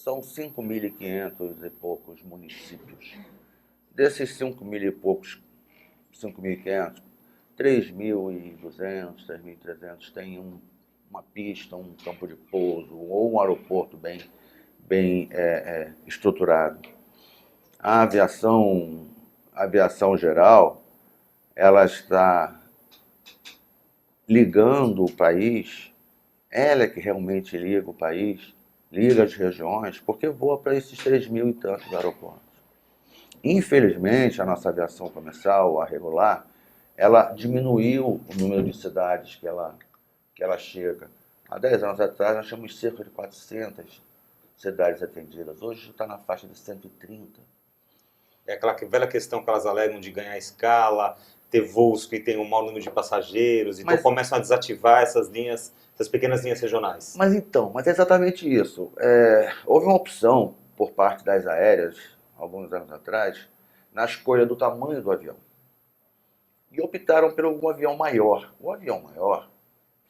são 5.500 e poucos municípios. Desses 5.000 e poucos, 5.500, 3.200, 3.300 tem uma pista, um campo de pouso ou um aeroporto bem estruturado. A aviação geral, ela está ligando o país, ela é que realmente liga o país, liga as regiões, porque voa para esses 3.000 e tantos aeroportos. Infelizmente, a nossa aviação comercial, a regular, ela diminuiu o número de cidades que ela chega. Há 10 anos atrás, nós tínhamos cerca de 400 cidades atendidas. Hoje está na faixa de 130. É aquela velha questão que elas alegam de ganhar escala, ter voos que têm um maior número de passageiros, então começam a desativar essas pequenas linhas regionais. Mas é exatamente isso. Houve uma opção por parte das aéreas, alguns anos atrás, na escolha do tamanho do avião. E optaram por um avião maior. O avião maior,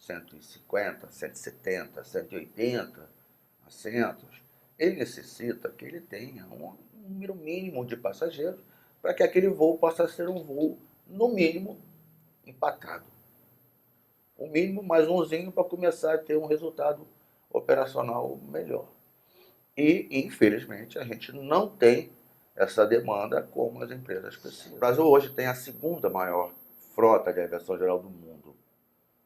150, 170, 180 assentos, ele necessita que ele tenha um número mínimo de passageiros para que aquele voo possa ser um voo, no mínimo, empacado. O mínimo mais umzinho para começar a ter um resultado operacional melhor. E, infelizmente, a gente não tem essa demanda como as empresas precisam. O Brasil hoje tem a segunda maior frota de aviação geral do mundo.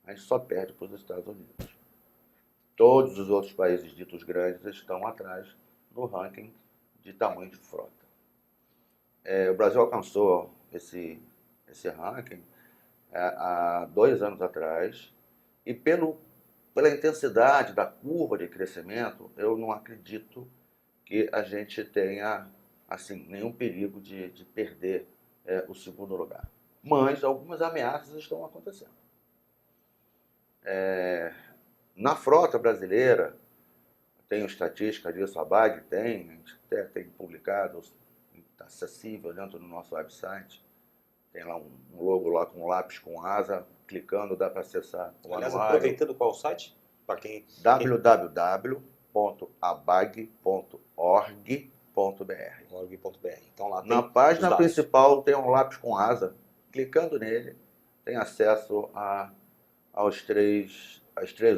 A gente só perde para os Estados Unidos. Todos os outros países ditos grandes estão atrás no ranking de tamanho de frota. O Brasil alcançou esse ranking há 2 anos atrás e pela intensidade da curva de crescimento, eu não acredito que a gente tenha assim, nenhum perigo de perder o segundo lugar. Mas algumas ameaças estão acontecendo. Na frota brasileira, tenho estatística disso, a BAG tem, a gente até tem publicado, está acessível dentro do nosso website. Tem lá um logo lá com um lápis com asa, clicando dá para acessar o Aliás, anuário. aproveitando qual site? Para quem... www.abag.org.br. Então lá tem na página principal tem um lápis com asa. Clicando nele, tem acesso às três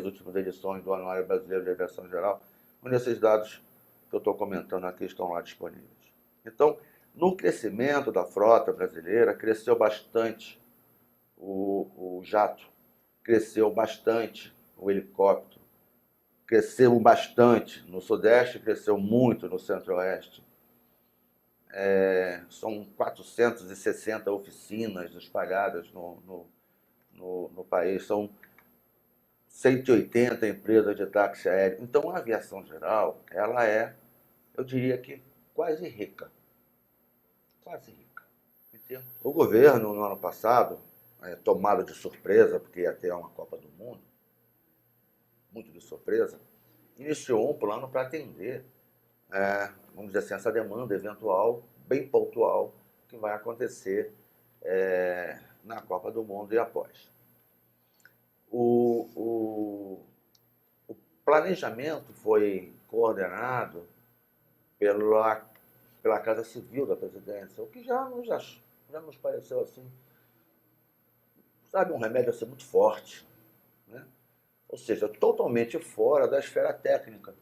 últimas edições do Anuário Brasileiro de Aviação Geral, onde esses dados que eu estou comentando aqui estão lá disponíveis. Então, no crescimento da frota brasileira, cresceu bastante o jato, cresceu bastante o helicóptero, cresceu bastante no Sudeste, cresceu muito no Centro-Oeste. São 460 oficinas espalhadas no país, são 180 empresas de táxi aéreo. Então, a aviação geral, ela eu diria que quase rica. Quase rica. Entendo. O governo, no ano passado, tomado de surpresa, porque ia ter uma Copa do Mundo, muito de surpresa, iniciou um plano para atender, vamos dizer assim, essa demanda eventual, bem pontual, que vai acontecer na Copa do Mundo e após. O planejamento foi coordenado pela Casa Civil da Presidência, o que já nos pareceu assim, sabe, um remédio assim muito forte, né? Ou seja, totalmente fora da esfera técnica.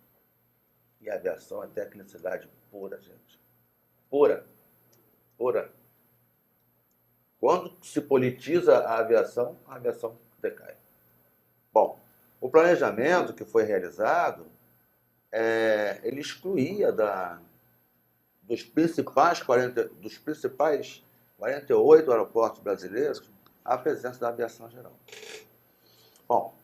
E a aviação é tecnicidade pura, gente. Pura. Pura. Quando se politiza a aviação decai. Bom, o planejamento que foi realizado, ele excluía dos principais 48 aeroportos brasileiros a presença da aviação geral. Bom,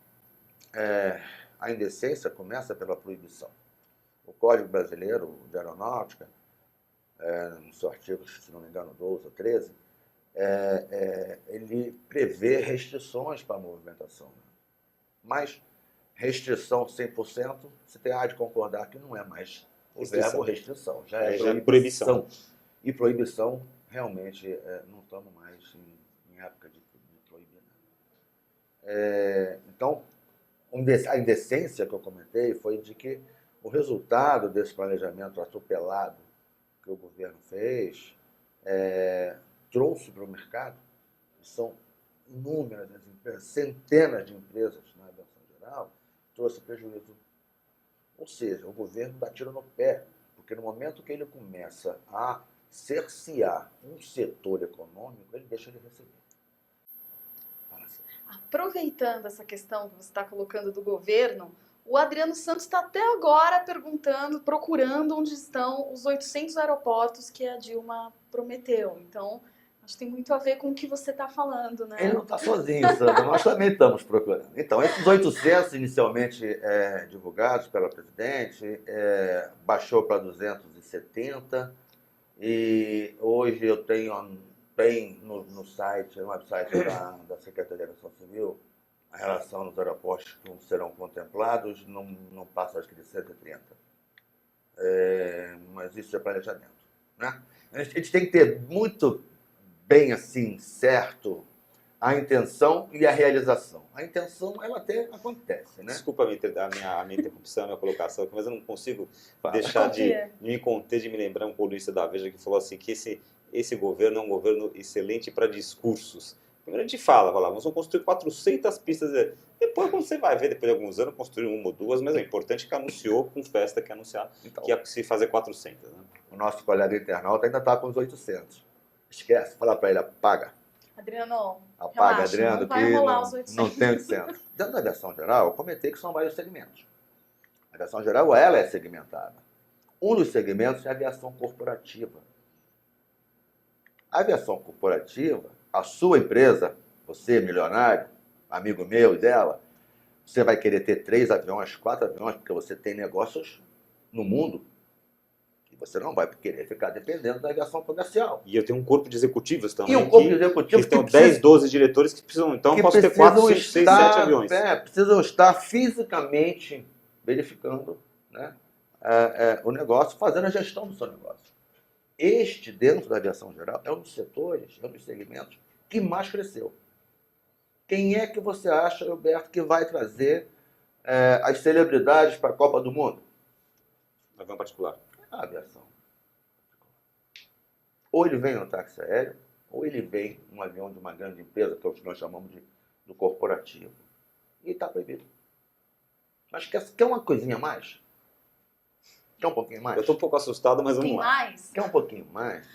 a indecência começa pela proibição. O Código Brasileiro de Aeronáutica, no seu artigo, se não me engano, 12 ou 13, ele prevê restrições para a movimentação. Mas restrição 100%, você há de concordar que não é mais o verbo restrição, já é proibição. E proibição, realmente, não estamos mais em época de proibir. Então, a indecência que eu comentei foi de que O resultado desse planejamento atropelado que o governo fez trouxe para o mercado, são inúmeras as empresas, centenas de empresas na aviação geral, trouxe prejuízo. Ou seja, o governo dá tiro no pé, porque no momento que ele começa a cercear um setor econômico, ele deixa de receber. Aproveitando essa questão que você está colocando do governo, o Adriano Santos está até agora procurando onde estão os 800 aeroportos que a Dilma prometeu. Então, acho que tem muito a ver com o que você está falando, né? Ele não está sozinho, Sandra. Nós também estamos procurando. Então, esses 800 inicialmente divulgados pela presidente, baixou para 270 e hoje eu tenho no site, no website da Secretaria da Aviação Civil, a relação dos aeroportos que serão contemplados não passa, acho que, de 130. Mas isso é planejamento, né? A gente tem que ter muito bem assim, certo, a intenção e a realização. A intenção, ela até acontece, né? Desculpa a minha interrupção, a minha colocação, mas eu não consigo deixar de me conter, de me lembrar um colunista da Veja que falou assim, que esse governo é um governo excelente para discursos. Primeiro a gente fala, vamos construir 400 pistas. Depois, quando você vai ver, depois de alguns anos, construir uma ou duas, mas é importante que anunciou com festa, que anunciar então, que ia se fazer 400. Né? O nosso colega internauta ainda está com os 800. Esquece, fala para ele, apaga. Adriano, apaga, relaxa, Adriano, não vai que rolar os 800. Não tem 800. Dentro da aviação geral, eu comentei que são vários segmentos. A aviação geral, ela é segmentada. Um dos segmentos é a aviação corporativa. A aviação corporativa, a sua empresa, você, milionário, amigo meu e dela, você vai querer ter 3 aviões, 4 aviões, porque você tem negócios no mundo. E você não vai querer ficar dependendo da aviação comercial. E eu tenho um corpo de executivos também. E um corpo de executivos que tem 10, 12 diretores que precisam. Então eu posso ter 4, 5, 6, 7 aviões. Precisam estar fisicamente verificando, né, o negócio, fazendo a gestão do seu negócio. Este, dentro da aviação geral, é um dos setores, é um dos segmentos que mais cresceu. Quem é que você acha, Roberto, que vai trazer as celebridades para a Copa do Mundo? Avião particular. A aviação. Ou ele vem no táxi aéreo, ou ele vem num avião de uma grande empresa, que é o que nós chamamos do corporativo. E está proibido. Mas quer uma coisinha a mais? Quer um pouquinho mais? Eu estou um pouco assustado, mas vamos lá. Quer um pouquinho mais?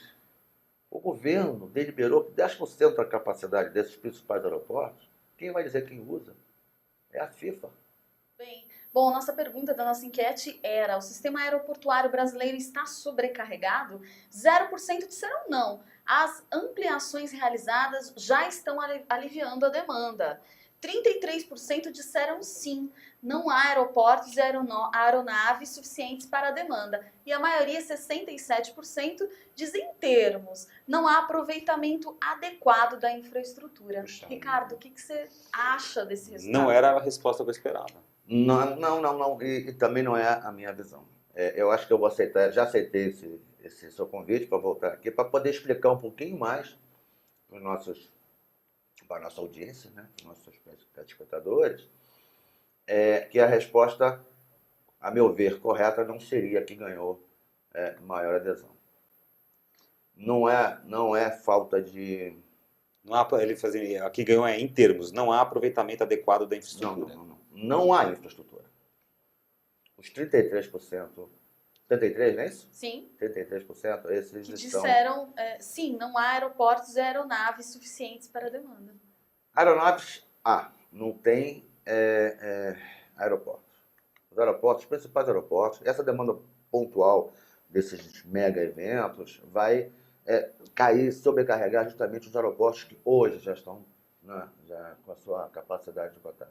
O governo deliberou que 10% da capacidade desses principais aeroportos, quem vai dizer quem usa? É a FIFA. Bom, nossa pergunta da nossa enquete era: o sistema aeroportuário brasileiro está sobrecarregado? 0% disseram não. As ampliações realizadas já estão aliviando a demanda. 33% disseram sim, não há aeroportos e aeronaves suficientes para a demanda. E a maioria, 67%, dizem em termos, não há aproveitamento adequado da infraestrutura. Puxa, Ricardo, o que você acha desse resultado? Não era a resposta que eu esperava. Não. E também não é a minha visão. Eu acho que eu vou aceitar, já aceitei esse seu convite para voltar aqui, para poder explicar um pouquinho mais para a nossa audiência, né, para os nossos espectadores, que a resposta, a meu ver, correta não seria a que ganhou maior adesão. Não é falta de... Não há, ele fazia, aqui ganhou em termos, não há aproveitamento adequado da infraestrutura. Não há infraestrutura. Os 33%, 33%, não é isso? Sim. 33%, esses que estão... disseram, sim, não há aeroportos e aeronaves suficientes para a demanda. Aeronaves, não tem aeroportos. Os aeroportos, os principais aeroportos, essa demanda pontual desses mega eventos vai cair, sobrecarregar justamente os aeroportos que hoje já estão já com a sua capacidade de botar.